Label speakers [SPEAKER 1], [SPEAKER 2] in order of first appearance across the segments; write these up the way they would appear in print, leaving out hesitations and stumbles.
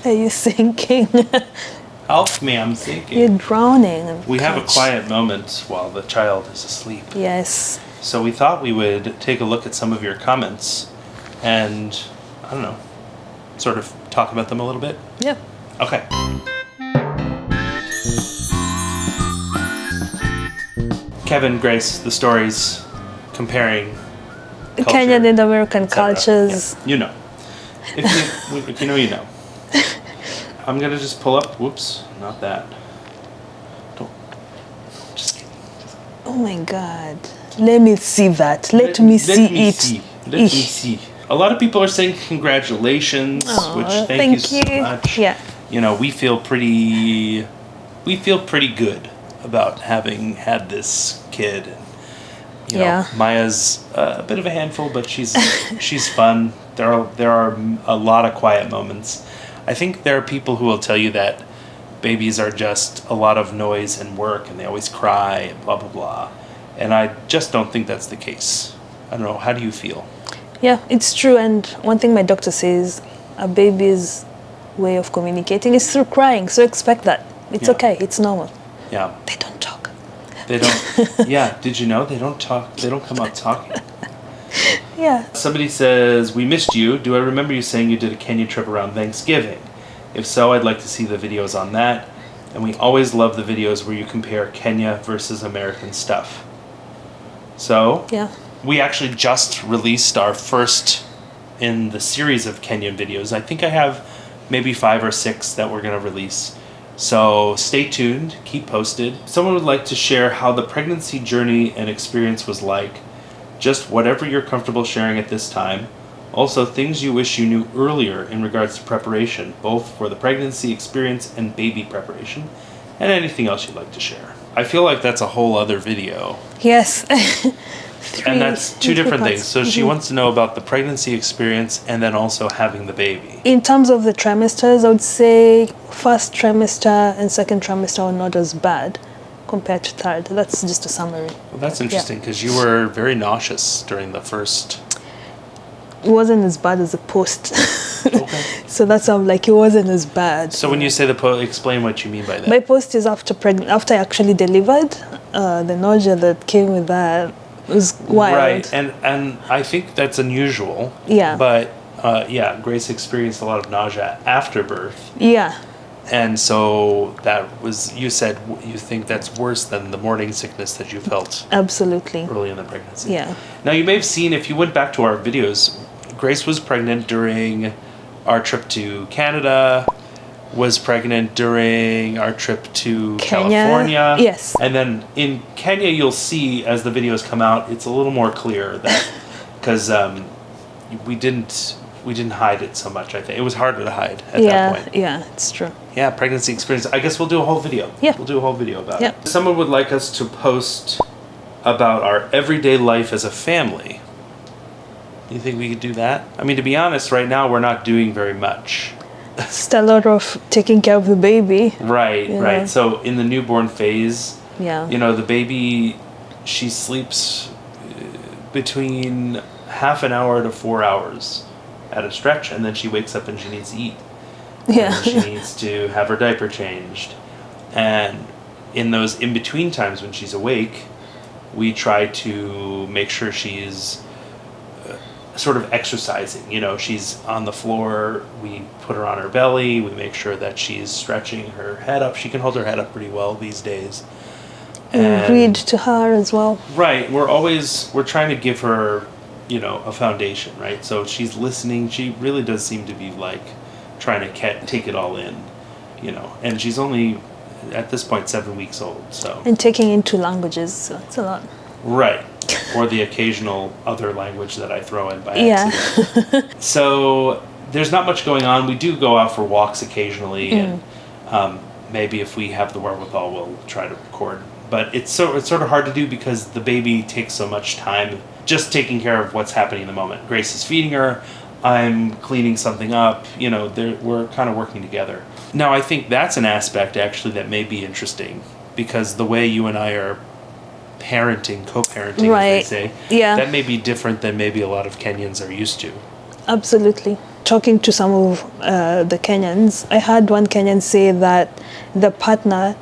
[SPEAKER 1] Are you sinking?
[SPEAKER 2] Help me, I'm sinking.
[SPEAKER 1] You're drowning.
[SPEAKER 2] We have a quiet moment while the child is asleep.
[SPEAKER 1] Yes.
[SPEAKER 2] So we thought we would take a look at some of your comments and, I don't know, sort of talk about them a little bit.
[SPEAKER 1] Yeah.
[SPEAKER 2] Okay. Kevin, Grace, the stories comparing culture,
[SPEAKER 1] Kenyan and American cultures.
[SPEAKER 2] Yeah, you know. If you know, you know. I'm going to just pull up. Whoops, not that. Don't. Just kidding.
[SPEAKER 1] Oh my God. Let me see that. Let me see it.
[SPEAKER 2] Let me see. A lot of people are saying congratulations, which thank you so much.
[SPEAKER 1] Yeah.
[SPEAKER 2] You know, we feel pretty good about having had this kid. You know, Maya's a bit of a handful, but she's fun. There are a lot of quiet moments. I think there are people who will tell you that babies are just a lot of noise and work, and they always cry and blah blah blah. And I just don't think that's the case. I don't know. How do you feel?
[SPEAKER 1] Yeah, it's true. And one thing my doctor says, a baby's way of communicating is through crying. So expect that. It's okay. It's normal.
[SPEAKER 2] Yeah.
[SPEAKER 1] They don't talk.
[SPEAKER 2] They don't. Yeah. Did you know they don't talk? They don't come out talking.
[SPEAKER 1] Yeah.
[SPEAKER 2] Somebody says, we missed you. Do I remember you saying you did a Kenya trip around Thanksgiving? If so, I'd like to see the videos on that. And we always love the videos where you compare Kenya versus American stuff. So, we actually just released our first in the series of Kenyan videos. I think I have maybe 5 or 6 that we're going to release. So stay tuned, keep posted. Someone would like to share how the pregnancy journey and experience was like. Just whatever you're comfortable sharing at this time. Also, things you wish you knew earlier in regards to preparation, both for the pregnancy experience and baby preparation, and anything else you'd like to share. I feel like that's a whole other video.
[SPEAKER 1] Yes.
[SPEAKER 2] And that's 2 different things. So she wants to know about the pregnancy experience and then also having the baby.
[SPEAKER 1] In terms of the trimesters, I would say first trimester and second trimester are not as bad compared to third. That's just a summary.
[SPEAKER 2] Well, that's interesting because you were very nauseous during the first.
[SPEAKER 1] It wasn't as bad as the post.
[SPEAKER 2] Okay.
[SPEAKER 1] So that's why I'm like, it wasn't as bad.
[SPEAKER 2] So when you say the post, explain what you mean by that.
[SPEAKER 1] My post is after I actually delivered. The nausea that came with that was wild.
[SPEAKER 2] Right, and I think that's unusual.
[SPEAKER 1] Yeah.
[SPEAKER 2] But Grace experienced a lot of nausea after birth.
[SPEAKER 1] Yeah.
[SPEAKER 2] And so that was, you said you think that's worse than the morning sickness that you felt.
[SPEAKER 1] Absolutely.
[SPEAKER 2] Early in the pregnancy.
[SPEAKER 1] Yeah.
[SPEAKER 2] Now you may have seen, if you went back to our videos, Grace was pregnant during our trip to Canada, was pregnant during our trip to
[SPEAKER 1] Kenya.
[SPEAKER 2] California.
[SPEAKER 1] Yes.
[SPEAKER 2] And then in Kenya, you'll see as the videos come out, it's a little more clear that, because we didn't hide it so much, I think. It was harder to hide at that point.
[SPEAKER 1] Yeah, it's true.
[SPEAKER 2] Yeah, pregnancy experience. I guess we'll do a whole video.
[SPEAKER 1] Yeah.
[SPEAKER 2] We'll do a whole video about it. Someone would like us to post about our everyday life as a family. You think we could do that? I mean, to be honest, right now we're not doing very much.
[SPEAKER 1] Just a lot of taking care of the baby.
[SPEAKER 2] Right, right. So in the newborn phase,
[SPEAKER 1] Yeah.
[SPEAKER 2] you know, the baby, she sleeps between half an hour to 4 hours at a stretch, and then she wakes up and she needs to eat.
[SPEAKER 1] Yeah.
[SPEAKER 2] And she needs to have her diaper changed. And in those in-between times when she's awake, we try to make sure she's sort of exercising. You know, she's on the floor, we put her on her belly, we make sure that she's stretching her head up. She can hold her head up pretty well these days.
[SPEAKER 1] And read to her as well.
[SPEAKER 2] Right. We're trying to give her, you know, a foundation, right? So she's listening. She really does seem to be like trying to take it all in, you know. And she's only, at this point, 7 weeks old, so. And
[SPEAKER 1] taking in 2 languages, so it's a lot.
[SPEAKER 2] Right. Or the occasional other language that I throw in by accident. Yeah. So there's not much going on. We do go out for walks occasionally, and maybe if we have the wherewithal, we'll try to record. But it's sort of hard to do because the baby takes so much time just taking care of what's happening in the moment. Grace is feeding her. I'm cleaning something up. You know, we're kind of working together. Now, I think that's an aspect, actually, that may be interesting because the way you and I are parenting, co-parenting, as they say, that may be different than maybe a lot of Kenyans are used to.
[SPEAKER 1] Absolutely. talking to some of the Kenyans, I heard one Kenyan say that the partner,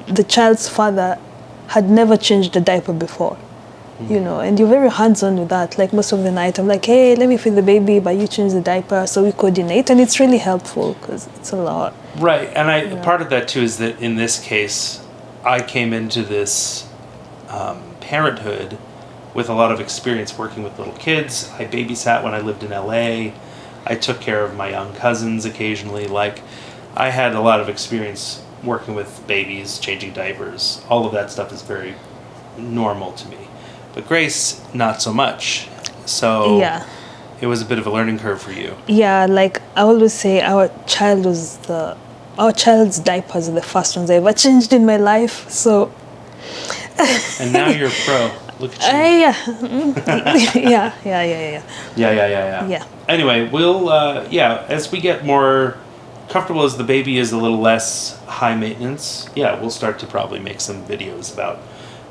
[SPEAKER 1] the child's father, had never changed a diaper before. You know, and you're very hands-on with that. Like most of the night, I'm like, hey, let me feed the baby, but you change the diaper. So we coordinate, and it's really helpful because it's a lot.
[SPEAKER 2] Right, and part of that too is that in this case, I came into this parenthood with a lot of experience working with little kids. I babysat when I lived in LA. I took care of my young cousins occasionally. Like, I had a lot of experience working with babies, changing diapers. All of that stuff is very normal to me. But Grace, not so much. So it was a bit of a learning curve for you.
[SPEAKER 1] Yeah, like I always say, our child's diapers are the first ones I ever changed in my life. So.
[SPEAKER 2] And now you're a pro. Look at you.
[SPEAKER 1] Yeah.
[SPEAKER 2] Anyway, we'll as we get more comfortable, as the baby is a little less high maintenance, we'll start to probably make some videos about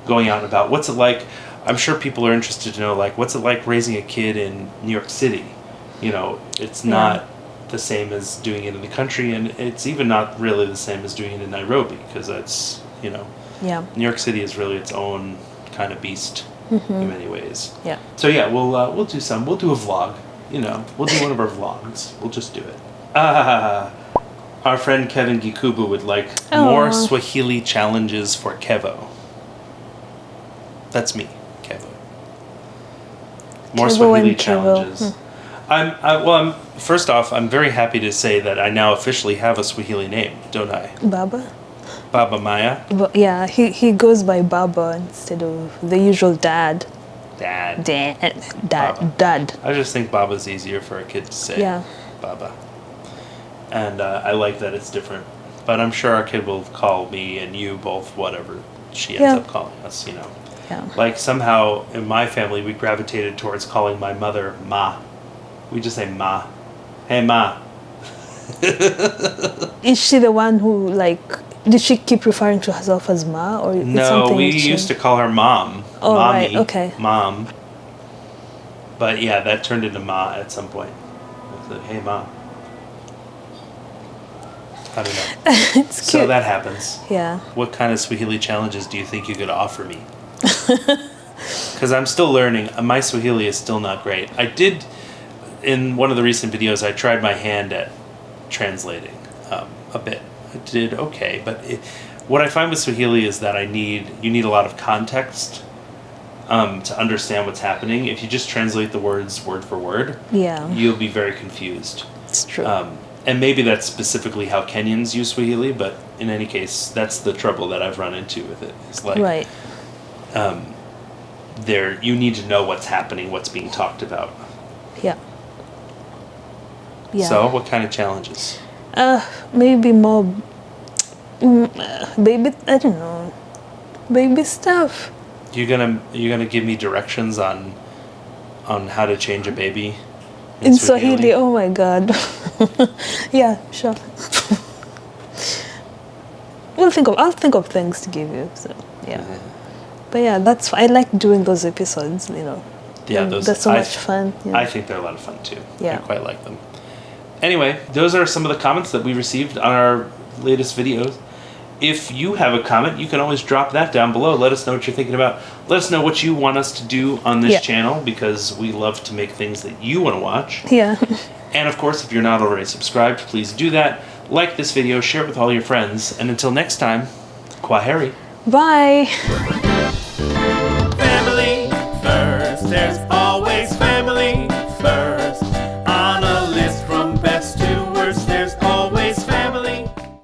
[SPEAKER 2] going out and about. What's it like? I'm sure people are interested to know, like, what's it like raising a kid in New York City? You know, it's not the same as doing it in the country, and it's even not really the same as doing it in Nairobi, because that's, you know, New York City is really its own kind of beast in many ways. Yeah. So we'll do some. We'll do a vlog. You know, we'll do one of our vlogs. We'll just do it. Our friend Kevin Gikubu would like more Swahili challenges for Kevo. That's me, Kevo. More Swahili challenges. I'm first off, I'm very happy to say that I now officially have a Swahili name, don't I? Baba Maya.
[SPEAKER 1] Yeah, he goes by Baba instead of the usual dad.
[SPEAKER 2] Dad. I just think Baba's easier for a kid to say. Yeah. Baba. And I like that it's different. But I'm sure our kid will call me and you both whatever she ends up calling us, you know. Yeah. Like somehow in my family we gravitated towards calling my mother Ma. We just say Ma. Hey Ma.
[SPEAKER 1] Is she the one who, like, did she keep referring to herself as Ma, or
[SPEAKER 2] no? We used to call her Mom.
[SPEAKER 1] Oh,
[SPEAKER 2] Mommy,
[SPEAKER 1] right, okay.
[SPEAKER 2] Mom. But yeah, that turned into Ma at some point. I said, hey Ma. I don't know.
[SPEAKER 1] It's cute.
[SPEAKER 2] So that happens.
[SPEAKER 1] Yeah.
[SPEAKER 2] What kind of Swahili challenges do you think you could offer me? Because I'm still learning. My Swahili is still not great. I did, in one of the recent videos, I tried my hand at translating a bit. I did okay, but what I find with Swahili is that you need a lot of context to understand what's happening. If you just translate the words word for word, you'll be very confused.
[SPEAKER 1] It's true.
[SPEAKER 2] And maybe that's specifically how Kenyans use Swahili, but in any case, that's the trouble that I've run into with it. It's like, you need to know what's happening, what's being talked about. Yeah. So, what kind of challenges?
[SPEAKER 1] Maybe more baby. I don't know, baby stuff.
[SPEAKER 2] You're gonna give me directions on how to change a baby
[SPEAKER 1] in Swahili? Oh my God. Yeah, sure. I'll think of things to give you. So yeah. But yeah, I like doing those episodes. You know. Yeah, that's so much fun.
[SPEAKER 2] I think they're a lot of fun too. Yeah. I quite like them. Anyway, those are some of the comments that we received on our latest videos. If you have a comment, you can always drop that down below. Let us know what you're thinking about. Let us know what you want us to do on this channel, because we love to make things that you want to watch. Yeah. And of course, if you're not already subscribed, please do that. Like this video, share it with all your friends, and until next time, Kwaheri.
[SPEAKER 1] Bye.